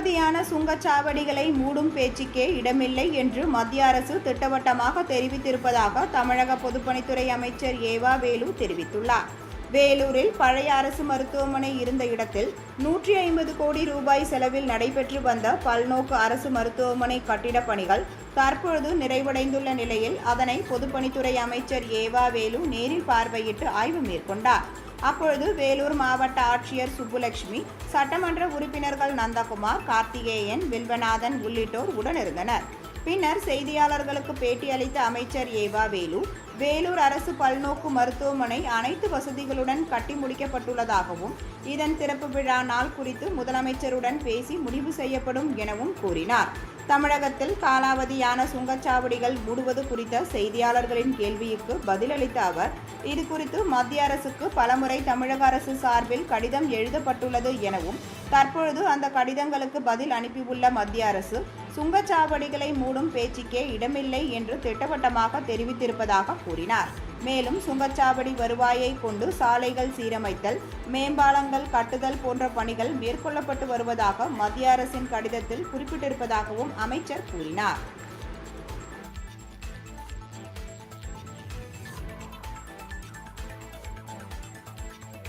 காலாவதியான சுங்கச்சாவடிகளை மூடும் பேச்சுக்கே இடமில்லை என்று மத்திய அரசு திட்டவட்டமாக தெரிவித்திருப்பதாக தமிழக பொதுப்பணித்துறை அமைச்சர் ஏவா வேலு தெரிவித்துள்ளார். வேலூரில் பழைய அரசு மருத்துவமனை இருந்த இடத்தில் 150 கோடி ரூபாய் செலவில் நடைபெற்று வந்த பல்நோக்கு அரசு மருத்துவமனை கட்டிடப் பணிகள் தற்பொழுது நிறைவடைந்துள்ள நிலையில் அதனை பொதுப்பணித்துறை அமைச்சர் ஏவா வேலு நேரில் பார்வையிட்டு ஆய்வு மேற்கொண்டார். அப்பொழுது வேலூர் மாவட்ட ஆட்சியர் சுப்புலட்சுமி, சட்டமன்ற உறுப்பினர்கள் நந்தகுமார், கார்த்திகேயன், வில்வநாதன் உள்ளிட்டோர் உடனிருந்தனர். பின்னர் செய்தியாளர்களுக்கு பேட்டியளித்த அமைச்சர் ஏவா வேலு, வேலூர் அரசு பல்நோக்கு மருத்துவமனை அனைத்து வசதிகளுடன் கட்டி முடிக்கப்பட்டுள்ளதாகவும் இதன் திறப்பு விழா நாள் குறித்து முதலமைச்சருடன் பேசி முடிவு செய்யப்படும் எனவும் கூறினார். தமிழகத்தில் காலாவதியான சுங்கச்சாவடிகள் மூடுவது குறித்த செய்தியாளர்களின் கேள்விக்கு பதிலளித்த அவர், இது குறித்து மத்திய அரசுக்கு பலமுறை தமிழக அரசு சார்பில் கடிதம் எழுதப்பட்டுள்ளது எனவும் தற்பொழுது அந்த கடிதங்களுக்கு பதில் அனுப்பியுள்ள மத்திய அரசு சுங்கச்சாவடிகளை மூடும் பேச்சுக்கே இடமில்லை என்று திட்டவட்டமாக தெரிவித்திருப்பதாக கூறினார். மேலும் சுங்கச்சாவடி வருவாயை கொண்டு சாலைகள் சீரமைத்தல், மேம்பாலங்கள் கட்டுதல் போன்ற பணிகள் மேற்கொள்ளப்பட்டு வருவதாக மத்திய அரசின் கடிதத்தில் குறிப்பிட்டிருப்பதாகவும் அமைச்சர் கூறினார்.